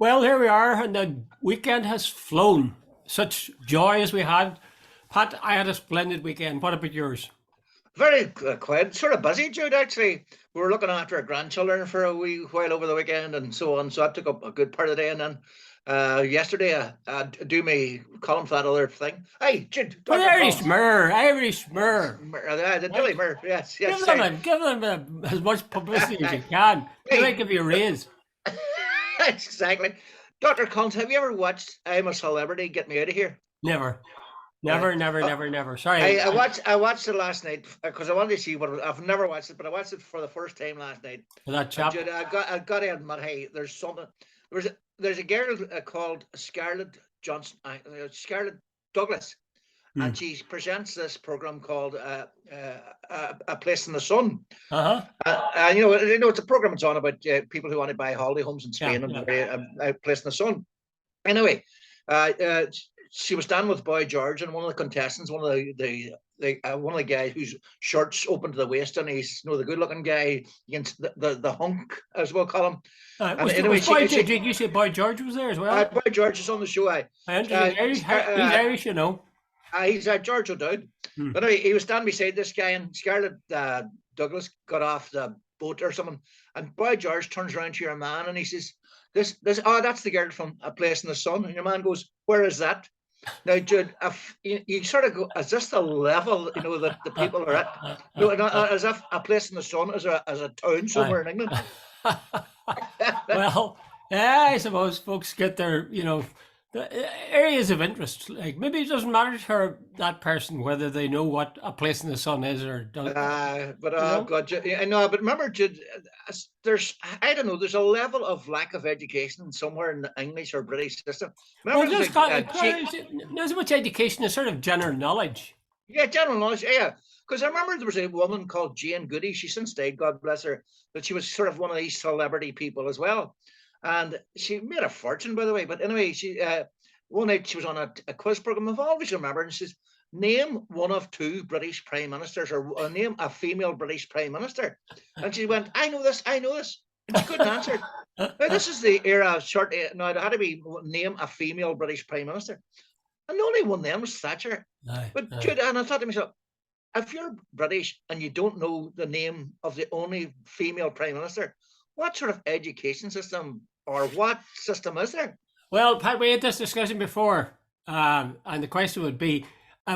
Well, here we are, and the weekend has flown. Such joy as we had. Pat, I had a splendid weekend. What about yours? Very quiet, sort of busy, Jude. Actually, we were looking after our grandchildren for a wee while over the weekend, and so on. So that took up a good part of the day. And then yesterday, I do my column for that other thing. Hey, Jude, Well, Doctor Collins, Irish Mer, the right? Dilly Mir. Yes, Give yes. them a, give them as much publicity as you can. They might Hey, give you a raise. exactly. Doctor Collins, have you ever watched I'm a Celebrity? Get me out of here. Never, Right. never, never, Uh, never, never. Sorry. I watched it last night because I wanted to see I've never watched it, but I watched it for the first time last night. For that And chap. Jude, I got to admit, hey, there's a girl called Scarlett Johnson, Scarlett Douglas, and Hmm. she presents this program called A Place in the Sun. Uh-huh. It's a program that's on about people who want to buy holiday homes in Yeah, Spain and yeah. A Place in the Sun. Anyway, uh, uh, she was standing with Boy George, and one of the contestants, one of the guys whose shirts open to the waist, and he's the good looking guy against the hunk, as we'll call him. And anyway, Did you say Boy George was there as well? Boy George is on the show. I understand. He's Irish, you know. He's George O'Dowd. Hmm. But anyway, he was standing beside this guy, and Scarlett Douglas got off the boat or something, and Boy George turns around to your man and he says, that's the girl from A Place in the Sun. And your man goes, where is that? Now, Jude, if you sort of go, is this the level that the people are at? No, not as if A Place in the Sun is a town somewhere in England. Well, yeah, I suppose folks get their, the areas of interest. Like maybe it doesn't matter to that person whether they know what A Place in the Sun is or don't. But You know? God, I know. But remember, Jude, there's I don't know. There's a level of lack of education somewhere in the English or British system. Well, Remember, there's just not so much education is sort of general knowledge. yeah, general knowledge. Yeah, because I remember there was a woman called Jane Goody. She since died, God bless her. But she was sort of one of these celebrity people as well, and she made a fortune, by the way. But anyway, she one night she was on a quiz program. I've always remembered, and she says, "Name one of two British prime ministers, or name a female British prime minister." And she went, "I know this, I know this," and she couldn't answer it. Now this is the era of short. Now it had to be name a female British prime minister, and the only one then was Thatcher. Aye, But aye. Jude, and I thought to myself, if you're British and you don't know the name of the only female prime minister, what sort of education system or what system is there? Well, Pat, we had this discussion before, and the question would be,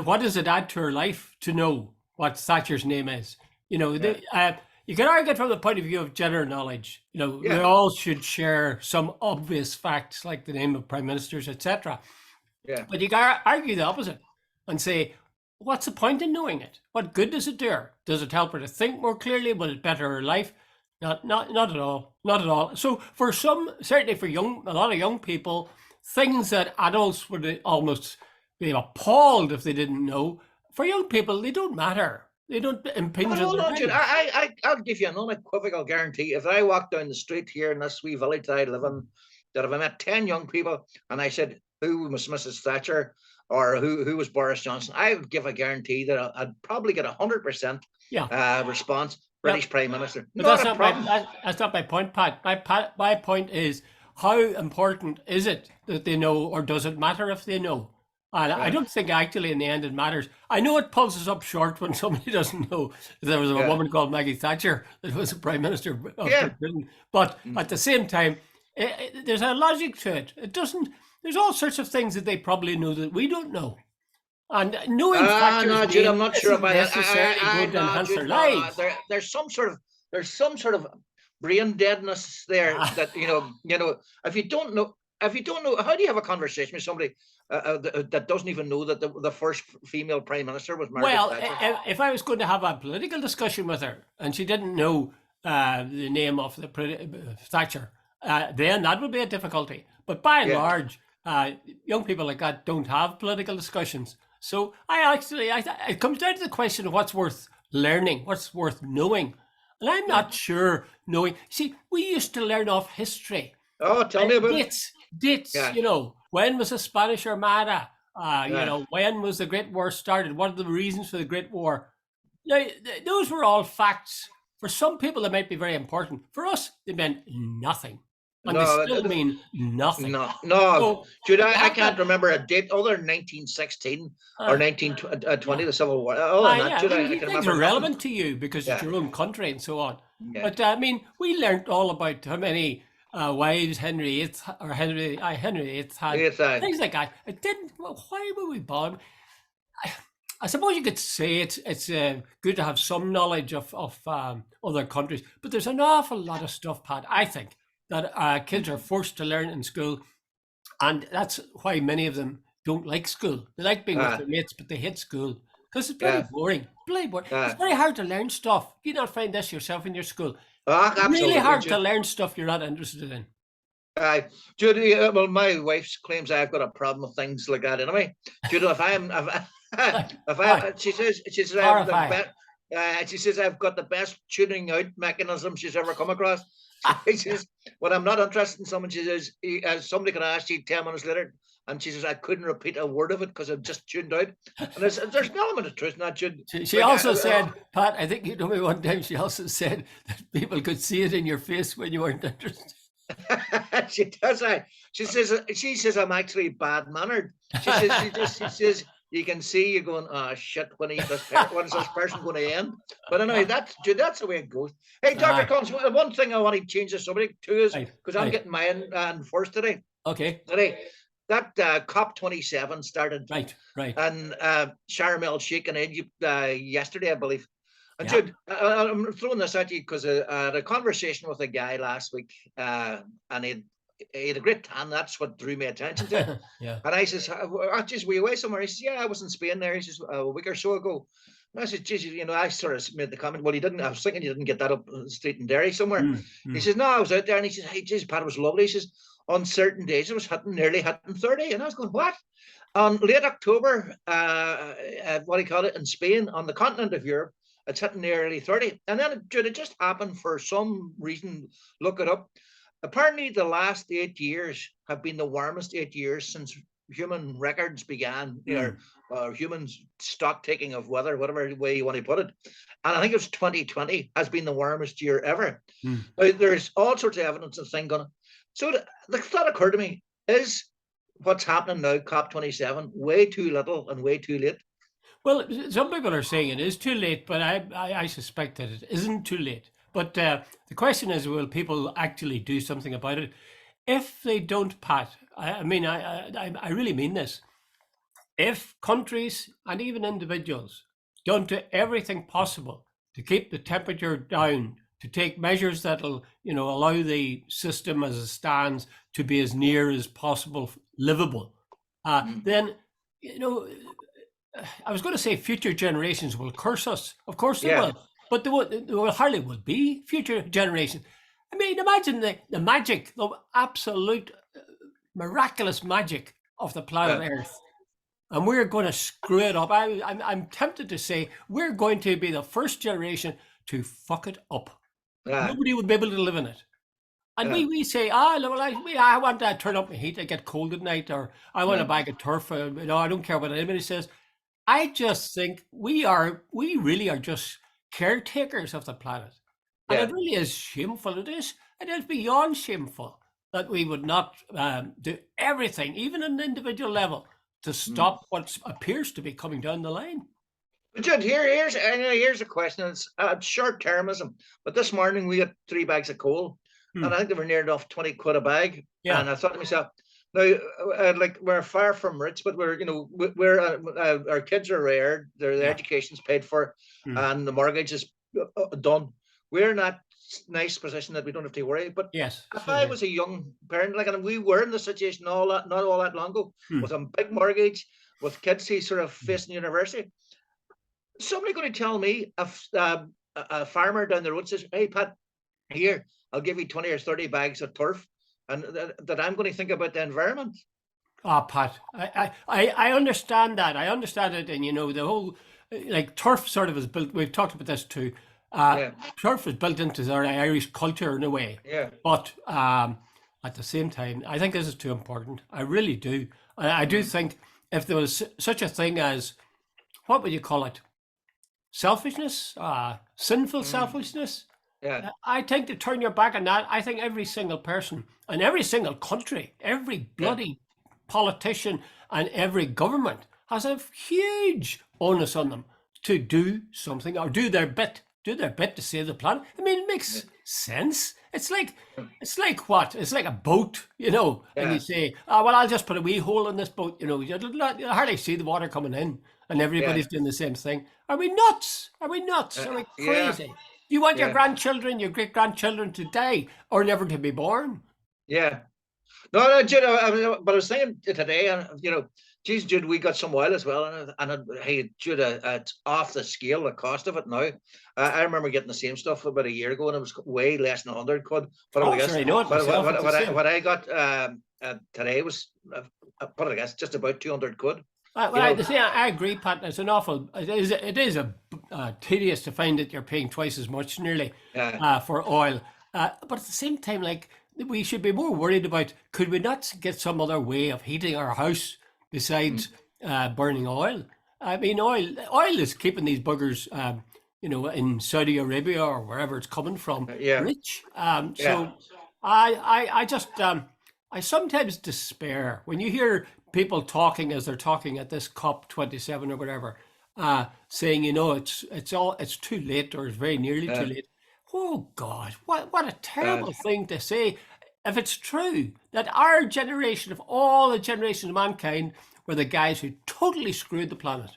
what does it add to her life to know what Thatcher's name is? Yeah, You can argue it from the point of view of general knowledge. We yeah, all should share some obvious facts like the name of prime ministers, etc. yeah. But you can argue the opposite and say, what's the point in knowing it? What good does it do her? Does it help her to think more clearly? Will it better her life? Not at all. Not at all. So for some, certainly for a lot of young people, things that adults would almost be appalled if they didn't know. For young people, they don't matter. They don't impinge But on hold their on, Jude. lives. I'll give you an unequivocal guarantee. If I walk down the street here in this wee village that I live in, that if I met 10 young people and I said, who was Mrs. Thatcher or who was Boris Johnson, I would give a guarantee that I'd probably get 100% Yeah. response, Yeah. British Prime Minister. But Not a problem. that's not my point, Pat. My point is, how important is it that they know, or does it matter if they know? And I Yeah, don't think actually in the end it matters. I know it pulses up short when somebody doesn't know there was a yeah, woman called Maggie Thatcher that was the Prime Minister of yeah. Great Britain. But Mm. at the same time, there's a logic to it. It doesn't. There's all sorts of things that they probably know that we don't know. And knowing Thatcher's No, Jude, I'm name not sure isn't about that. necessarily going to No, enhance their Jude, no. lives. There's some sort of brain deadness there that if you don't know, how do you have a conversation with somebody that doesn't even know that the first female prime minister was Margaret Well, Thatcher? if I was going to have a political discussion with her and she didn't know the name of the Thatcher, then that would be a difficulty. But by and Yeah. large, young people like that don't have political discussions. So it comes down to the question of what's worth learning, what's worth knowing. And I'm Yeah. not sure knowing. See, we used to learn off history. Oh, tell me about it. Dates, Yeah, when was the Spanish Armada? yeah. When was the Great War started? What are the reasons for the Great War? Now, those were all facts. For some people, they might be very important. For us, they meant nothing. and they No, still mean nothing. no. So Jude, you I have can't that. remember a date other than 1916 or Uh, 1920, yeah. the Civil War. Other than that, Yeah, I Jude, mean, I these can things remember are nothing. relevant to you because it's Yeah, your own country and so on. yeah. But I mean, we learnt all about how many wives Henry VIII or Henry VIII had, It's, things like that. It didn't. Well, why would we bother? I suppose you could say it's good to have some knowledge of other countries, but there's an awful lot of stuff, Pat. I think that kids are forced to learn in school, and that's why many of them don't like school. They like being with uh, their mates, but they hate school because it's bloody yeah, boring. Bloody boring. It's uh, very hard to learn stuff. Do you not find this yourself in your school? Really absolutely, hard to Jude. learn stuff you're not interested in. Judy, well, my wife claims I've got a problem with things like that. Anyway, Judy, if Aye, I, she says I have the horrifying. best. She says I've got the best tuning out mechanism she's ever come across. She says when I'm not interested in someone, she says somebody can ask you 10 minutes later, and she says I couldn't repeat a word of it because I've just tuned out. And there's an element of truth in that, Jude. She Like also said, Pat, I think you told me one time, she also said that people could see it in your face when you weren't interested. she does. She says I'm actually bad mannered. She says you can see you going, oh shit, when's this person going to end? But anyway, that's the way it goes. Hey, Dr. Aye, Collins, one thing I want to change the subject to is right, because I'm right. getting mine first today. Okay, That COP27 started right. and Sharm el Sheikh in Egypt yesterday, I believe. And Yeah. Jude, I'm throwing this at you because I had a conversation with a guy last week, and he had a great tan. That's what drew my attention to it. Yeah. And I says, "Were you away somewhere?" He says, "Yeah, I was in Spain there." He says, "A week or so ago." And I said, "Geez, I sort of made the comment. Well, he didn't. I was thinking you didn't get that up street in Derry somewhere." Mm, He mm. says, "No, I was out there." And he says, "Hey, geez, Pat, it was lovely." He says, "On certain days, it was nearly hitting 30." And I was going, "What?" On late October, what do you call it, in Spain, on the continent of Europe, it's hitting nearly 30. And then it just happened for some reason. Look it up. Apparently, the last 8 years have been the warmest 8 years since human records began, Mm. or humans stock taking of weather, whatever way you want to put it. And I think it was 2020 has been the warmest year ever. Mm. There's all sorts of evidence of things going. So the thought occurred to me: is what's happening now, COP27, way too little and way too late? Well, some people are saying it is too late, but I suspect that it isn't too late. But the question is, will people actually do something about it? If they don't, Pat, I mean, I really mean this. If countries and even individuals don't do everything possible to keep the temperature down, to take measures that'll, allow the system as it stands to be as near as possible livable, Mm. then, you know, I was going to say future generations will curse us. Of course they Yeah, will, but there hardly will be future generations. I mean, imagine the magic, the absolute miraculous magic of the planet yeah, Earth, and we're going to screw it up. I'm tempted to say we're going to be the first generation to fuck it up. yeah, Nobody would be able to live in it. And yeah, we say, well, I want to turn up my heat. I get cold at night, or I want a yeah, bag of turf. I don't care what anybody says. I just think we really are just caretakers of the planet. And it yeah. really is shameful. It is beyond shameful that we would not do everything, even at an individual level, to Mm. stop what appears to be coming down the line. But Judd, here's a question. It's short termism. But this morning we got 3 bags of coal, and Hmm. I think they were near enough 20 quid a bag. Yeah, And I thought to myself, now, like we're far from rich, but we're our kids are reared, their yeah. education's paid for, Hmm. and the mortgage is done. We're in that nice position that we don't have to worry. But Yes, if I certainly. was a young parent, like, and we were in the situation not all that long ago, Hmm. with a big mortgage, with kids who sort of facing university, somebody going to tell me if a farmer down the road says, "Hey, Pat, here, I'll give you 20 or 30 bags of turf," and that I'm going to think about the environment? Ah, Pat, I understand that. I understand it, and the whole like turf sort of is built. We've talked about this too. Uh, Yeah, Turf is built into our Irish culture in a way, yeah, but at the same time, I think this is too important. I really do. I do mm, think if there was such a thing as, what would you call it? Selfishness, sinful mm, selfishness. yeah, I think to turn your back on that, I think every single person and every single country, every yeah, bloody politician and every government has a huge onus on them to do something or do their bit to save the planet. I mean, it yeah, makes sense. It's like what? It's like a boat, and you yeah, say, oh, well, I'll just put a wee hole in this boat, you'll hardly see the water coming in and yeah, everybody's doing the same thing. Are we nuts? Are we nuts? Are we yeah, crazy? You want your yeah, grandchildren, your great grandchildren to die or never to be born? yeah. No, no, Jude, but I was thinking today, and geez, Jude, we got some oil as well, hey, Jude, it's off the scale, the cost of it now. I remember getting the same stuff about a year ago, and it was way less than 100 quid. But I Oh, would sure, guess, I know it but myself. It's the same. what I got today was, what I guess, just about 200 quid. Well, You know, I agree, Pat. It's an awful. It is tedious to find that you're paying twice as much nearly yeah, for oil. But at the same time, like we should be more worried about could we not get some other way of heating our house besides burning oil? I mean, oil is keeping these buggers, in Saudi Arabia or wherever it's coming from, yeah, rich. yeah, So I just I sometimes despair when you hear people talking as they're talking at this COP27 or whatever, saying, it's too late or it's very nearly too yeah, late. Oh God, what a yeah. terrible thing to say. If it's true that our generation of all the generations of mankind were the guys who totally screwed the planet.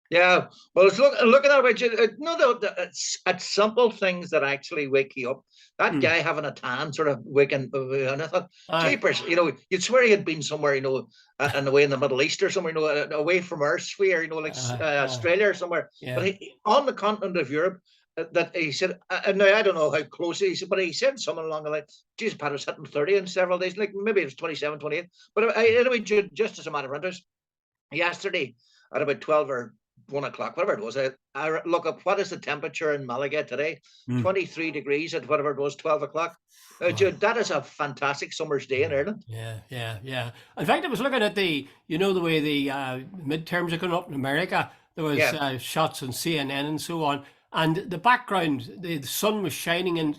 Yeah, well, it's looking at it. No, it's simple things that actually wake you up. That Mm. guy having a tan, sort of waking, and I thought, Aye. jeepers, you'd swear he had been somewhere, and away in the Middle East or somewhere, away from our sphere, like Australia or somewhere. But Yeah. on the continent of Europe, that he said, and now I don't know how close he said, but he said something along the line. Jesus, Pat was hitting 30 in several days, like maybe it was 27, 28. But anyway, just as a matter of interest, yesterday at about 12 or 1 o'clock, whatever it was, I look up what is the temperature in Malaga today. Mm. 23 degrees at whatever it was, 12 o'clock. Wow. Jude, that is a fantastic summer's day in Ireland. Yeah, yeah, yeah. In fact, I was looking at the way the midterms are going up in America. There was Yeah, shots on CNN and so on, and the background, the sun was shining, and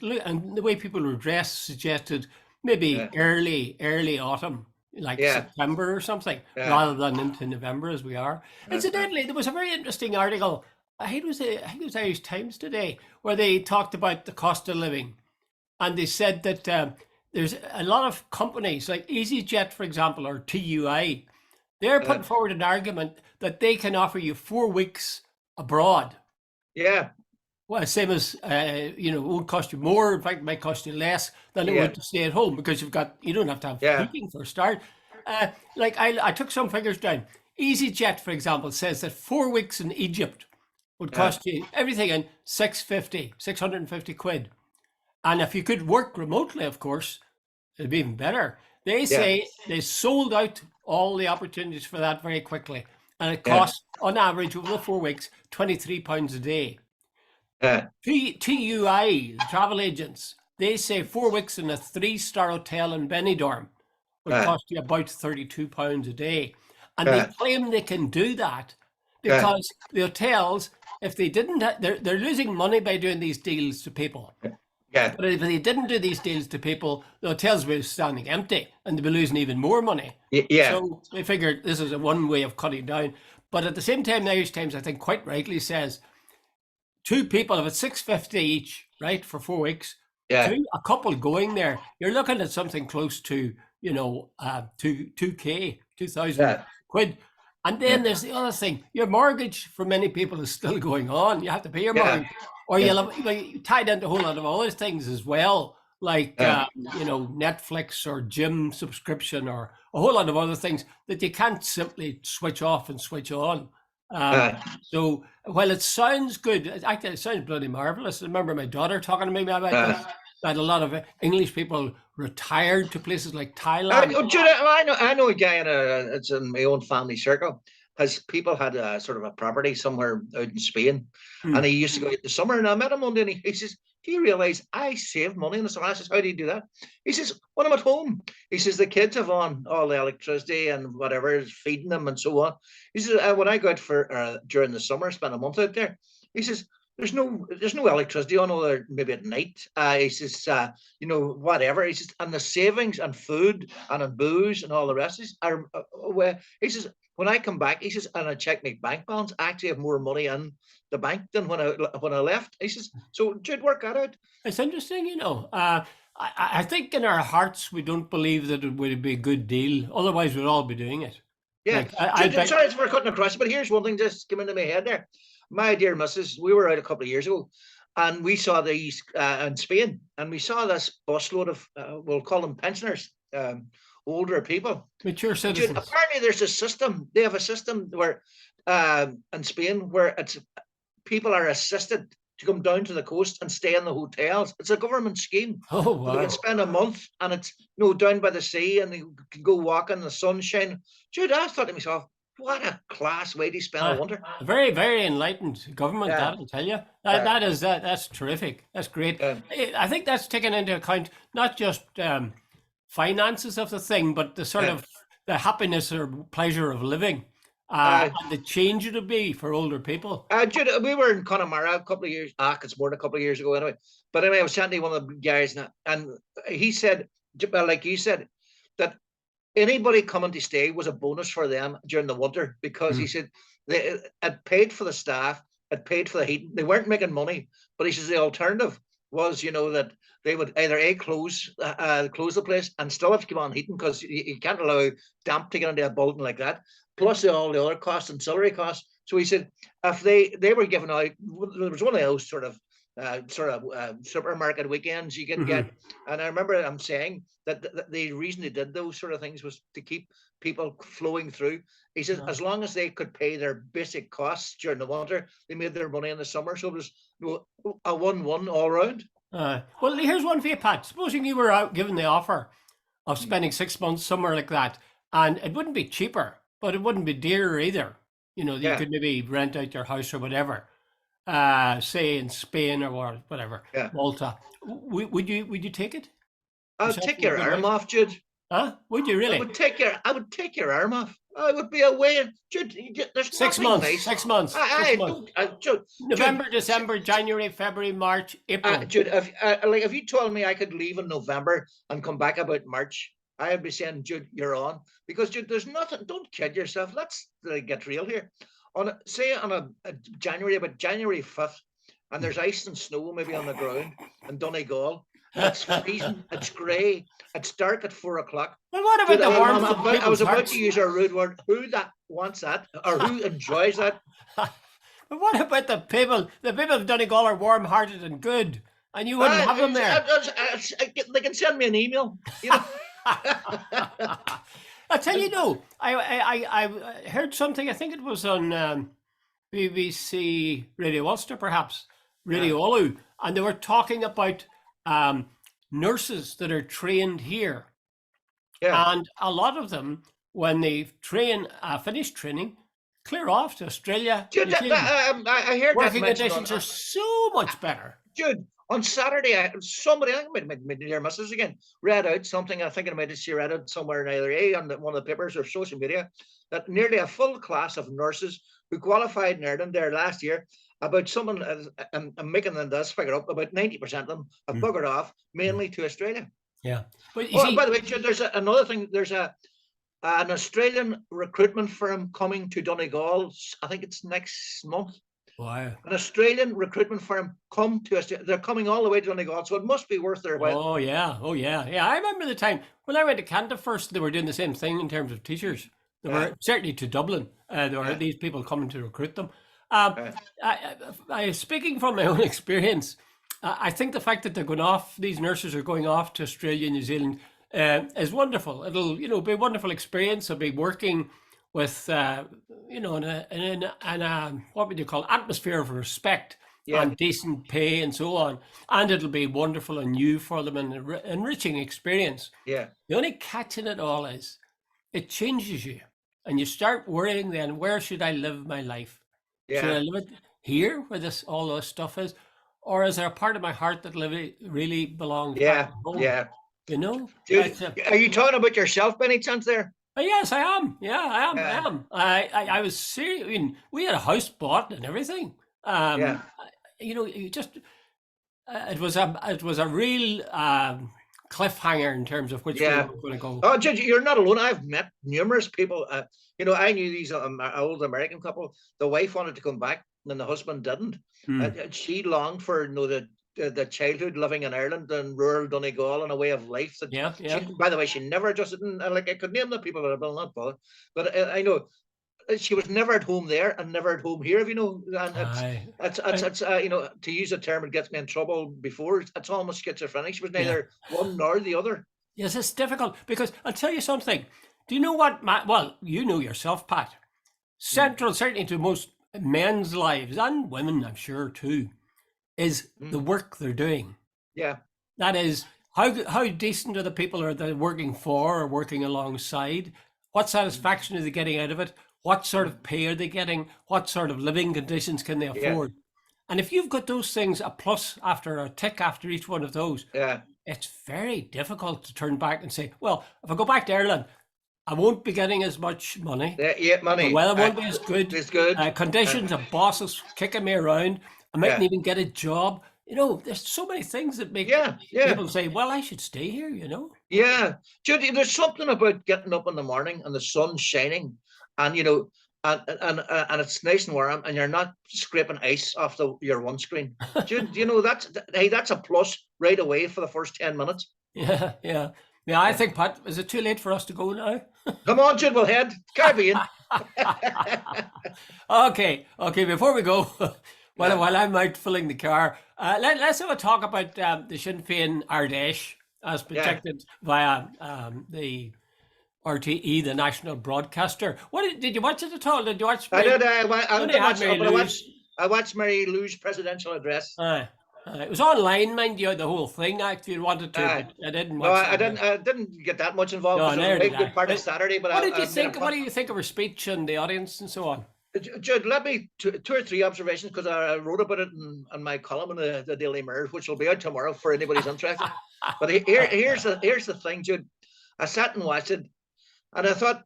the way people were dressed suggested maybe yeah, early autumn, like yeah, September or something, yeah, rather than into November as we are. Incidentally, there was a very interesting article. I think it was Irish Times today, where they talked about the cost of living and they said that there's a lot of companies like EasyJet, for example, or TUI. They're uh, putting forward an argument that they can offer you 4 weeks abroad. yeah, Well, same as it won't cost you more. In fact, it might cost you less than it yeah, would to stay at home because you don't have to have yeah, heating for a start. Like I took some figures down. EasyJet, for example, says that 4 weeks in Egypt would yeah, cost you everything in 650 quid. And if you could work remotely, of course, it'd be even better. They yeah, say they sold out all the opportunities for that very quickly. And it yeah, costs, on average, over the 4 weeks, £23 a day. yeah, TUI, the travel agents, they say 4 weeks in a 3-star hotel in Benidorm would yeah, cost you about £32 a day. And they yeah, claim they can do that yeah, because the hotels, if they didn't, they're losing money by doing these deals to people. yeah, But if they didn't do these deals to people, the hotels would be standing empty and they'd be losing even more money. yeah, So they figured this is a one way of cutting down. But at the same time, the Irish Times, I think, quite rightly says two people, if it's 650 each, right, for 4 weeks, yeah, a couple going there, you're looking at something close to, two thousand yeah, quid. And then there's the other thing: your mortgage for many people is still going on. You have to pay your yeah, mortgage, or yeah, you're tied into a whole lot of other things as well, like yeah, Netflix or gym subscription or a whole lot of other things that you can't simply switch off and switch on. Um, yeah, so while it sounds good, actually it sounds bloody marvelous. I remember my daughter talking to me about this. yeah. That a lot of English people retired to places like Thailand. Jude, I know a guy it's in my own family circle. Has people had a sort of a property somewhere out in Spain, and Hmm. he used to go out the summer. And I met him one day, and he says, "Do you realize I save money in the summer?" I says, "How do you do that?" He says, "When I'm at home," he says, "the kids have on all the electricity and whatever is feeding them and so on." He says, "When I go out for during the summer, spend a month out there," he says, there's no electricity on other maybe at night. He says, whatever. He says, and the savings and food and on booze and all the rest is are where he says when I come back, he says, and I check my bank balance, I actually have more money in the bank than when I left. He says, so did work that out. It's interesting. I think in our hearts we don't believe that it would be a good deal. Otherwise, we'd all be doing it. Yeah. Like I bet. Sorry for cutting across, but here's one thing just came into my head there. My dear missus, we were out a couple of years ago and we saw these in Spain, and we saw this busload of, we'll call them pensioners, older people. Mature citizens. Apparently, there's a system. They have a system where in Spain where people are assisted to come down to the coast and stay in the hotels. It's a government scheme. Oh, wow. They can spend a month and it's down by the sea, and they can go walk in the sunshine. Dude, I thought to myself, what a class way to spend a winter. Very, very enlightened government, that I'll tell you. That's terrific. That's great. I think that's taken into account not just finances of the thing, but the sort of the happiness or pleasure of living. And the change it'll be for older people. Jude, we were in Connemara a couple of years. It's more than a couple of years ago anyway. But anyway, I was chatting to one of the guys, and he said, like you said, that anybody coming to stay was a bonus for them during the winter, because he said it paid for the staff, it paid for the heating. They weren't making money, but he says the alternative was, that they would either close the place and still have to keep on heating, because you can't allow damp to get into a building like that, plus all the other costs, ancillary costs. So he said if they were giving out, there was one of those sort of supermarket weekends you can get, and I remember I'm saying that the reason they did those sort of things was to keep people flowing through. He says as long as they could pay their basic costs during the winter, they made their money in the summer. So it was a 1-1 all round. Well, here's one for you, Pat. Supposing you were out given the offer of spending 6 months somewhere like that, and it wouldn't be cheaper, but it wouldn't be dearer either. You could maybe rent out your house or whatever, say in Spain or whatever, Malta. Would you take it? I'll take your arm off, Jude. Huh? Would you really? I would take your arm off. I would be away. Jude, there's 6 months. Nice. 6 months. Jude, November, December, January, February, March, April. Jude, if you told me I could leave in November and come back about March, I'd be saying, Jude, you're on. Because, Jude, there's nothing. Don't kid yourself. Let's get real here. On January 5th, and there's ice and snow maybe on the ground in Donegal. It's freezing. It's grey. It's dark at 4 o'clock. Well, what about the warmth? I was about to use a rude word. Who that wants that, or who enjoys that? But what about the people? The people of Donegal are warm-hearted and good, and you wouldn't have them there. They can send me an email. I tell you, I heard something. I think it was on BBC Radio Ulster, perhaps Radio Olu, and they were talking about nurses that are trained here, and a lot of them, when they finish training, clear off to Australia. Jude, I heard working conditions are so much better. Jude, on Saturday, somebody, I think my dear missus again, read out something. I think she read it somewhere in either on one of the papers or social media, that nearly a full class of nurses who qualified in Ireland there last year, about someone, I'm making this figure up, about 90% of them have buggered off, mainly to Australia. Yeah. But by the way, there's another thing. There's an Australian recruitment firm coming to Donegal. I think it's next month. Wow. An Australian recruitment firm come to Australia. They're coming all the way to Donegal, so it must be worth their while. Oh yeah. I remember the time when I went to Canada first. They were doing the same thing in terms of teachers. They were certainly to Dublin. There were these people coming to recruit them. Speaking from my own experience, I think the fact that these nurses are going off to Australia and New Zealand is wonderful. It'll be a wonderful experience. They'll be working with in a what would you call atmosphere of respect and decent pay and so on, and it'll be wonderful and new for them and an enriching experience. The only catch in it all is it changes you, and you start worrying then, where should I live my life? Should I live it here where all this stuff is, or is there a part of my heart that really belongs back home? Dude, are you talking about yourself by any chance there? Yes, I am. Yeah, I am. I was serious. I mean, we had a house bought and everything. you just it was a real cliffhanger in terms of which way Yeah. we're going to go. Oh, Judge, you're not alone. I've met numerous people. I knew these old American couple. The wife wanted to come back, and the husband didn't. Mm. She longed for the childhood living in Ireland and rural Donegal and a way of life that Yeah, she. yeah. By the way, she never adjusted. And like I could name the people that have been not bothered, but I know she was never at home there and never at home here. If you know, and Aye. it's to use a term that gets me in trouble before. It's almost schizophrenic. She was Yeah. neither one nor the other. Yes, it's difficult because I'll tell you something. Do you know what? Well, you know yourself, Pat. Central, certainly to most men's lives and women, I'm sure too, is the work they're doing. Yeah. That is, how decent are the people are they working for or working alongside? What satisfaction are they getting out of it? What sort of pay are they getting? What sort of living conditions can they afford? And if you've got those things, a plus after a tick after each one of those, Yeah. it's very difficult to turn back and say, well, if I go back to Ireland, I won't be getting as much money. Yeah, money. The weather won't be as good. It's good. Conditions of bosses kicking me around. I mightn't Yeah. even get a job. There's so many things that make Yeah. people say, well, I should stay here, Yeah. Judy, there's something about getting up in the morning and the sun's shining, and and it's nice and warm, and you're not scraping ice off your windscreen. Jude, that's a plus right away for the first 10 minutes. Yeah, yeah. Yeah, I think, Pat, is it too late for us to go now? Come on, Jude, we'll head Caribbean. Okay, before we go, while I'm out filling the car, let's have a talk about the Sinn Féin Ardèche as projected via the RTE, the national broadcaster. Did you watch it at all? Did you watch? I did. I watched Mary Lou's presidential address. It was online, mind you, the whole thing. Actually, you wanted to, but I didn't watch. No, I didn't get that much involved. No, It was a good part of Saturday. But what did you think? What do you think of her speech and the audience and so on? Jude, let me two or three observations, because I wrote about it in my column in the Daily Mirror, which will be out tomorrow for anybody's interested. But here's the thing, Jude. I sat and watched it, and I thought,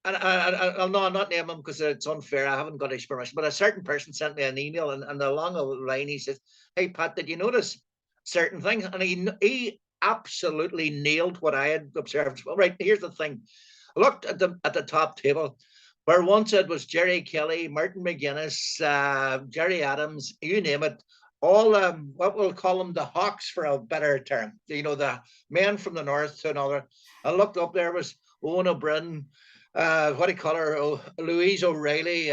and I'll not name him because it's unfair. I haven't got his permission, but a certain person sent me an email, and along the line he says, "Hey Pat, did you notice certain things?" And he absolutely nailed what I had observed. Well, right, here's the thing. I looked at the top table, where once it was Jerry Kelly, Martin McGuinness, Jerry Adams, you name it, all what we'll call them the hawks, for a better term. The men from the north to another. I looked up, there was Owen O'Brien, what do you call her? Louise O'Reilly,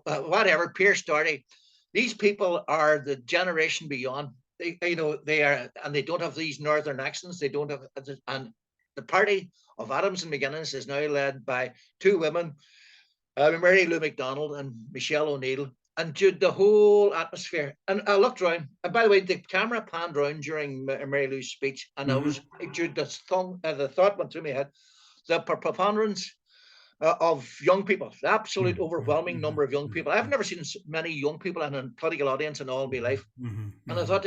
whatever, Pierce Doherty. These people are the generation beyond. They are, and they don't have these northern accents. They don't have, and the party of Adams and McGuinness is now led by two women, Mary Lou McDonald and Michelle O'Neill, and Jude, the whole atmosphere. And I looked around, and by the way, the camera panned around during Mary Lou's speech, and I was, Jude, the thought went through my head, the preponderance of young people, the absolute overwhelming number of young people. I've never seen many young people in a political audience in all my life. And I thought,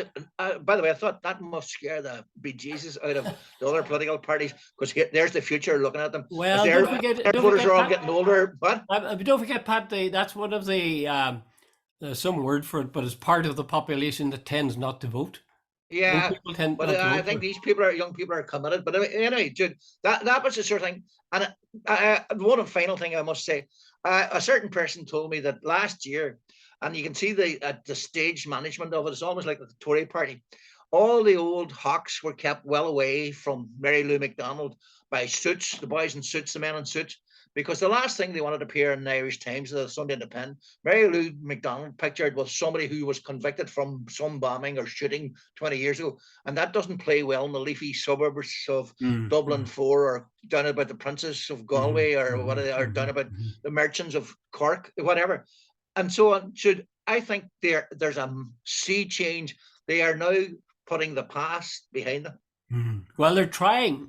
by the way, I thought that must scare the bejesus out of the other political parties, because there's the future looking at them. Well, their voters are all getting older. But don't forget, Pat, that's one of the some word for it, but it's part of the population that tends not to vote. Yeah, but I think these young people are committed. But anyway, Jude, that was the sort of thing. And one final thing I must say, a certain person told me that last year, and you can see the stage management of it, it's almost like the Tory party. All the old hawks were kept well away from Mary Lou McDonald by suits, the boys in suits, the men in suits, because the last thing they wanted to appear in the Irish Times, the Sunday Independent, Mary Lou McDonald pictured was somebody who was convicted from some bombing or shooting 20 years ago. And that doesn't play well in the leafy suburbs of Dublin 4, or down about the Princes of Galway, or or down about the merchants of Cork, whatever. And so on. I think there's a sea change. They are now putting the past behind them. Well, they're trying.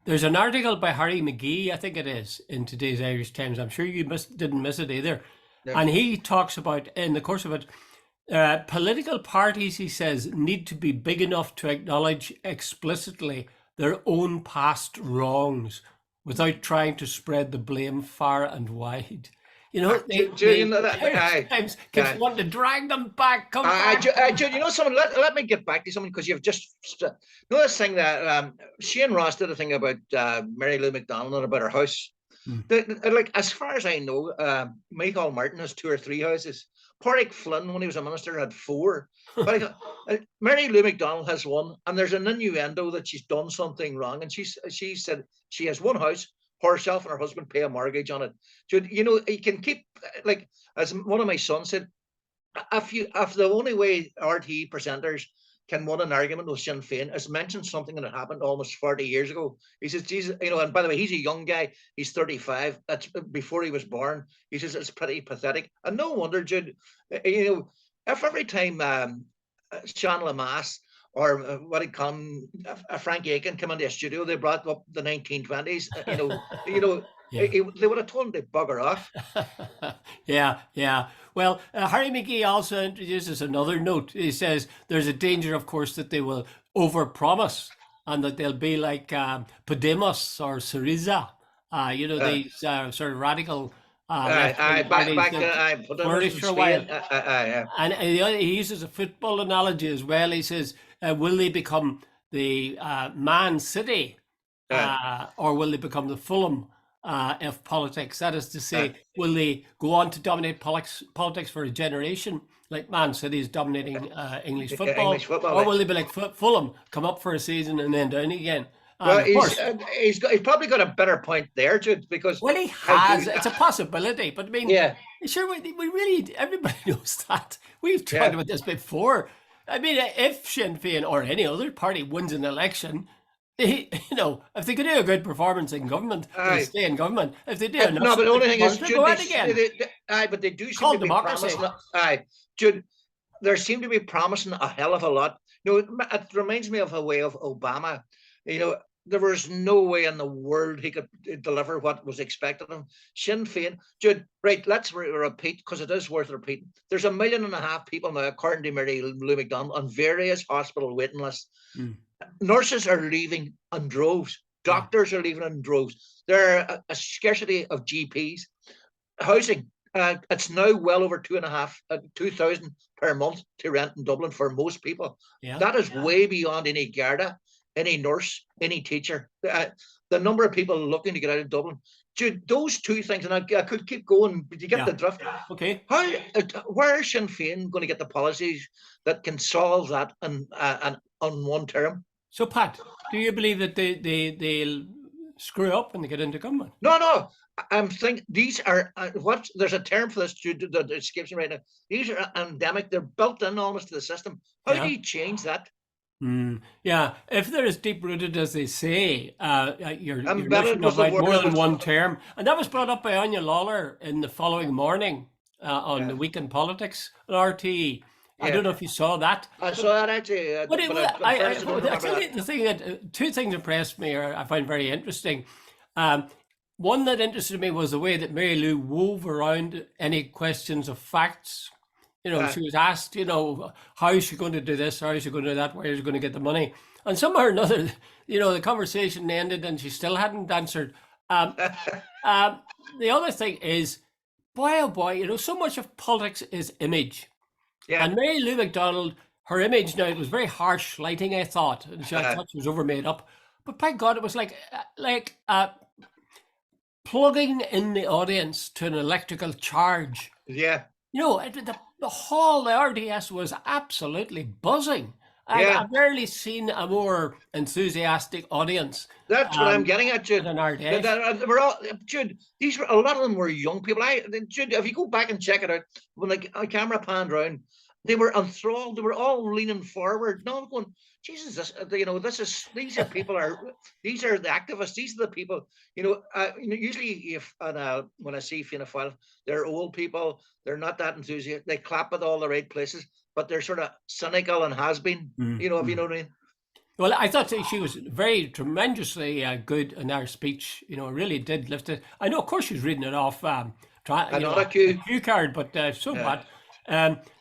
There's an article by Harry McGee, I think it is, in today's Irish Times. I'm sure you didn't miss it either. No. And he talks about, in the course of it, political parties, he says, need to be big enough to acknowledge explicitly their own past wrongs without trying to spread the blame far and wide. You know, You know that, Irish Times keeps wanting to drag them back. Come back. Jude, you know, someone, let me get back to something, because you've just, you know, this thing that Shane Ross did a thing about Mary Lou McDonald and about her house. Like, as far as I know, Michael Martin has 2 or 3 houses. Pádraig Flynn, when he was a minister, had 4. But Mary Lou McDonald has 1, and there's an innuendo that she's done something wrong. And she said she has 1 house, herself and her husband pay a mortgage on it. You know, you can keep, like, as one of my sons said, if the only way RTE presenters can win an argument with Sinn Féin is mention something that happened almost 40 years ago. He says, Jesus, you know, and by the way, he's a young guy. He's 35. That's before he was born. He says it's pretty pathetic. And no wonder, Jude, you know, if every time Sean Lamass or what he'd come, Frank Aiken come into a studio, they brought up the 1920s, yeah. They would have told him to bugger off. Yeah. Well, Harry McGee also introduces another note. He says there's a danger, of course, that they will overpromise and that they'll be like Podemos or Syriza, these sort of radical flourished for a while. And he uses a football analogy as well. He says, will they become the Man City or will they become the Fulham of politics? That is to say, will they go on to dominate politics for a generation, like Man City is dominating English football, or will they be like Fulham, come up for a season and then down again? Well, he's probably got a better point there, Jude, because he has. It's a possibility, but I mean, sure, we really, everybody knows that. We've talked about this before. I mean, if Sinn Féin or any other party wins an election, if they could do a good performance in government, they stay in government. If they do, but the only thing is, Jude, but they do seem to be promising. Jude, there seem to be promising a hell of a lot. You know, it reminds me of a way of Obama. You know, there was no way in the world he could deliver what was expected of him. Sinn Féin, Jude, right, let's repeat, because it is worth repeating. There's 1.5 million people now, according to Mary Lou McDonald, on various hospital waiting lists. Nurses are leaving in droves. Doctors are leaving in droves. There are a scarcity of GPs. Housing, it's now well over 2,000 per month to rent in Dublin for most people. That is way beyond any Garda, any nurse, any teacher. The number of people looking to get out of Dublin. Dude, those 2 things, and I could keep going, but you get the drift. Okay. Where is Sinn Féin going to get the policies that can solve that on one term? So, Pat, do you believe that they'll screw up when they get into government? No. I'm thinking these are there's a term for this, Jude, that escapes me right now. These are endemic. They're built in almost to the system. How do you change that? Yeah, if they're as deep rooted as they say, you're about more than one term, and that was brought up by Anya Lawler in the following morning on the Week in Politics on RTE. I don't know if you saw that. I saw that actually. The thing that 2 things impressed me, or I find very interesting. One that interested me was the way that Mary Lou wove around any questions of facts. You know, she was asked, how is she going to do this? How is she going to do that? Where is she going to get the money? And somehow or another, the conversation ended and she still hadn't answered. The other thing is, boy, oh boy, so much of politics is image. Yeah. And Mary Lou McDonald, her image now, it was very harsh lighting, I thought. And I thought she was overmade up. But by God, it was like plugging in the audience to an electrical charge. Yeah. The hall, the RDS was absolutely buzzing. I've rarely seen a more enthusiastic audience. That's what I'm getting at, Jude. We're all, Jude, a lot of them were young people. Jude, if you go back and check it out, when a camera panned around, they were enthralled. They were all leaning forward. No, I'm going, Jesus, these are the activists. These are the people, usually when I see Fianna Fáil, they're old people. They're not that enthusiastic. They clap at all the right places, but they're sort of cynical and has-been, if you know what I mean. Well, I thought she was tremendously good in her speech. Really did lift it. I know, of course, she was reading it off a cue card, but bad.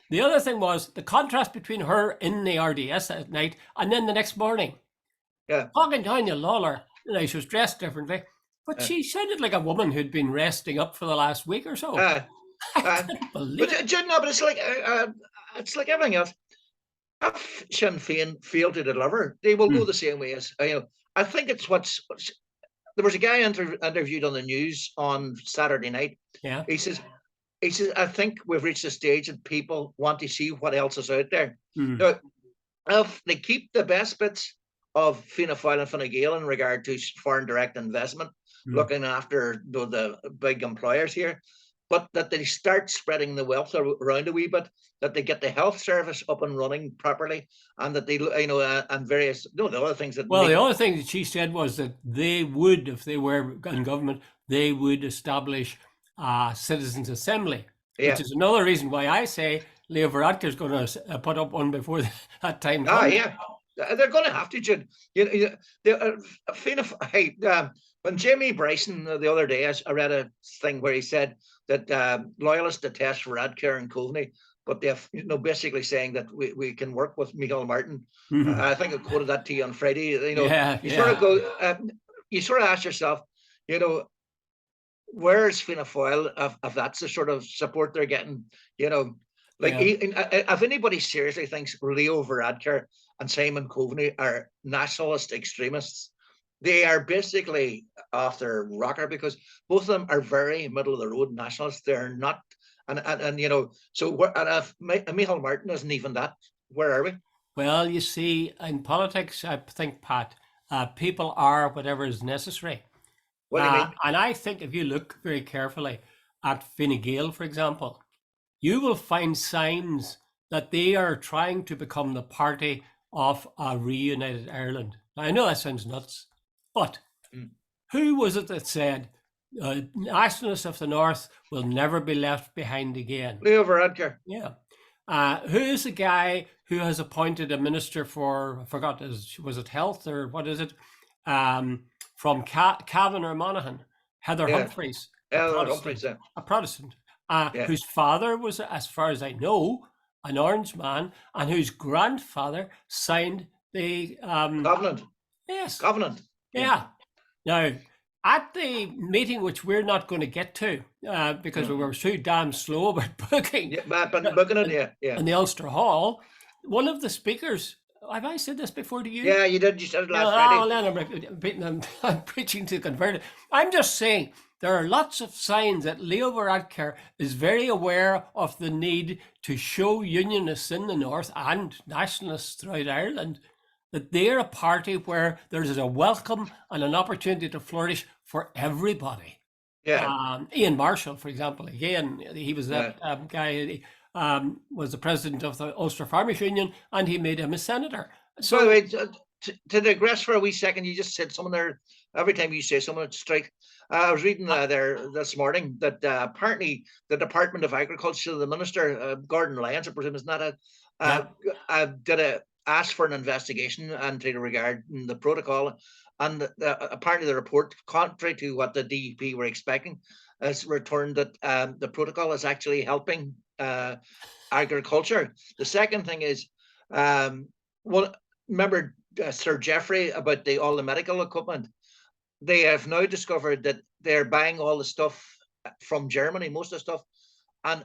The other thing was the contrast between her in the RDS at night and then the next morning. Yeah. Talking to Anya Lawler, she was dressed differently. But she sounded like a woman who'd been resting up for the last week or so. Uh, I uh, couldn't believe but it. no, but it's like everything else. If Sinn Féin fail to deliver, they will go the same way as I think it's what's there was a guy interviewed on the news on Saturday night. Yeah. He says, I think we've reached a stage that people want to see what else is out there. Now, if they keep the best bits of Fianna Fáil and Fine Gael in regard to foreign direct investment, looking after the big employers here, but that they start spreading the wealth around a wee bit, that they get the health service up and running properly, and that they, and various, the other things that. Well, the other thing that she said was that they would, if they were in government, they would establish a citizens' assembly, which is another reason why I say Leo Varadkar is going to put up one before that time comes. They're going to have to, Jude. When Jamie Bryson the other day, I read a thing where he said that loyalists detest Varadkar and Coveney, but they're basically saying that we can work with Michael Martin. I think I quoted that to you on Friday. You sort of ask yourself, where's Fianna Fáil if that's the sort of support they're getting? If anybody seriously thinks Leo Varadkar and Simon Coveney are nationalist extremists, they are basically off their rocker, because both of them are very middle of the road nationalists. They're not, and if Michael Martin isn't even that, where are we? Well, you see, in politics, I think, Pat, people are whatever is necessary. What do you mean? And I think if you look very carefully at Fine Gael, for example, you will find signs that they are trying to become the party of a reunited Ireland. Now, I know that sounds nuts, but who was it that said nationalists of the North will never be left behind again? Leo Varadkar. Yeah. Who is the guy who has appointed a minister for, I forgot, was it health or what is it? From Cavan or Monaghan, Heather Humphreys, a Protestant. Whose father was, as far as I know, an Orange man, and whose grandfather signed the Covenant. Yes. Covenant. Yeah. Now, at the meeting, which we're not going to get to because we were too damn slow about booking. Booking it, in the Ulster Hall, one of the speakers. Have I said this before to you? Yeah, you did. You said it last Friday. I'm preaching to the converted. I'm just saying there are lots of signs that Leo Varadkar is very aware of the need to show unionists in the North and nationalists throughout Ireland that they're a party where there's a welcome and an opportunity to flourish for everybody. Yeah. Ian Marshall, for example, again, he was that guy. Was the president of the Ulster Farmers Union, and he made him a senator. So, by the way, to digress for a wee second, you just said someone there. Every time you say someone, it's strike. I was reading there this morning that apparently the Department of Agriculture, the minister Gordon Lyons, I presume, is not ask for an investigation into regard the protocol, and apparently the report, contrary to what the DUP were expecting, has returned that the protocol is actually helping agriculture. The second thing is, remember Sir Geoffrey about all the medical equipment? They have now discovered that they're buying all the stuff from Germany, most of the stuff, and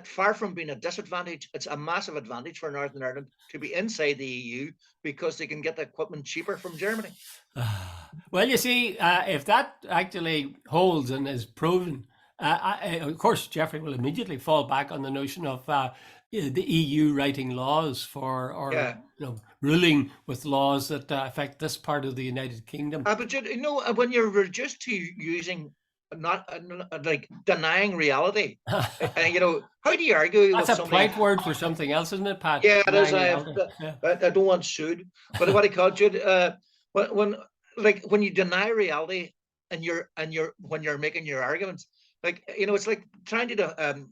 far from being a disadvantage, it's a massive advantage for Northern Ireland to be inside the EU because they can get the equipment cheaper from Germany. Well, you see, if that actually holds and is proven, of course, Geoffrey will immediately fall back on the notion of the EU writing laws ruling with laws that affect this part of the United Kingdom. But when you're reduced to using not like denying reality, how do you argue? That's with a polite word for something else, isn't it, Pat? Yeah, it is. I don't want sued, but what I call it, when you deny reality and when you're making your arguments. It's like trying to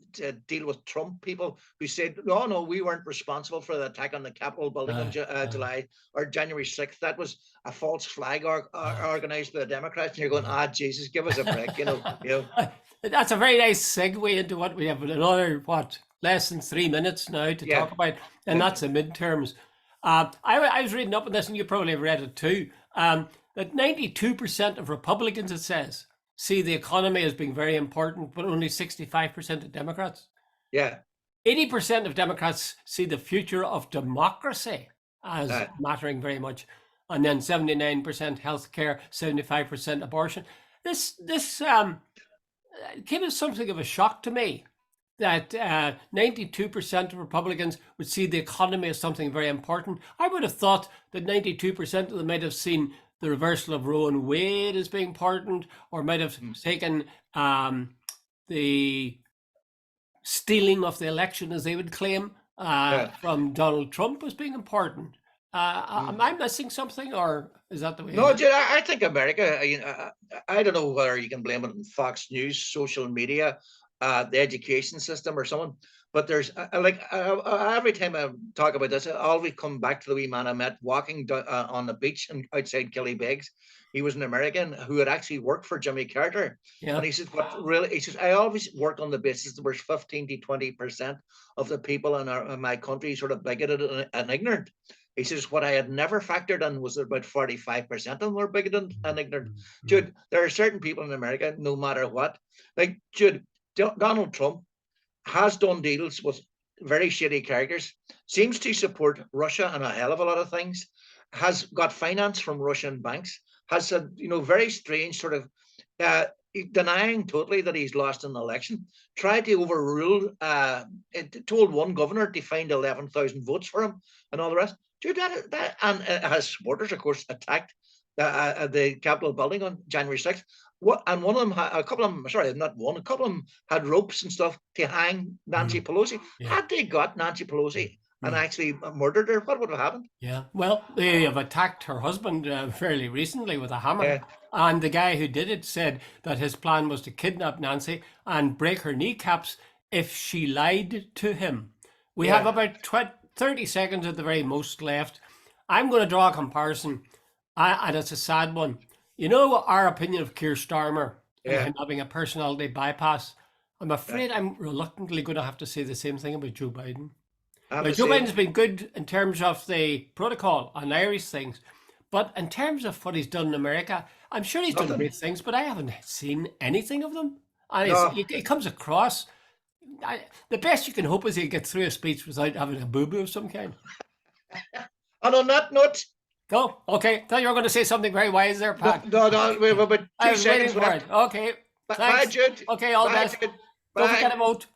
deal with Trump people who said, no, we weren't responsible for the attack on the Capitol building on July or January 6th. That was a false flag organized by the Democrats. And you're going, Jesus, give us a break, That's a very nice segue into what we have another, less than 3 minutes now to talk about, and that's the midterms. I was reading up on this, and you probably have read it too, that 92% of Republicans, it says, see the economy as being very important, but only 65% of Democrats. Yeah. 80% of Democrats see the future of democracy as Uh, mattering very much. And then 79% healthcare, 75% abortion. This came as something of a shock to me that 92% of Republicans would see the economy as something very important. I would have thought that 92% of them might have seen the reversal of Roe and Wade as being important, or might have taken the stealing of the election, as they would claim, from Donald Trump as being important. Am I missing something, or is that the way? No, Jude, I think America, I don't know whether you can blame it on Fox News, social media, the education system or someone, but there's every time I talk about this, I always come back to the wee man I met walking on the beach and outside Killybegs. He was an American who had actually worked for Jimmy Carter. Yeah. And he says, he says, I always work on the basis that there's 15 to 20% of the people in my country sort of bigoted and ignorant. He says, what I had never factored in was that about 45% of them were bigoted and ignorant. Jude, there are certain people in America, no matter what, like Jude, Donald Trump has done deals with very shady characters, seems to support Russia and a hell of a lot of things, has got finance from Russian banks, has a very strange sort of denying totally that he's lost an election, tried to overrule, told one governor to find 11,000 votes for him and all the rest. Dude, and his supporters, of course, attacked the Capitol building on January 6th. And one of them, a couple of them, sorry, not one, a couple of them had ropes and stuff to hang Nancy Pelosi. Yeah. Had they got Nancy Pelosi and actually murdered her, what would have happened? Yeah, well, they have attacked her husband fairly recently with a hammer. Yeah. And the guy who did it said that his plan was to kidnap Nancy and break her kneecaps if she lied to him. We have about 30 seconds at the very most left. I'm going to draw a comparison, and it's a sad one. You know, our opinion of Keir Starmer and having a personality bypass. I'm afraid I'm reluctantly going to have to say the same thing about Joe Biden. Now, Joe Biden's been good in terms of the protocol on Irish things, but in terms of what he's done in America, I'm sure he's done great things, but I haven't seen anything of them. And it comes across. The best you can hope is he gets through a speech without having a boo-boo of some kind. And on that note... Go. Okay. Thought you were going to say something very wise there, Pat. No, we have about 2 seconds left. Okay. Bye, Jude. Okay, all the best. Don't forget a vote.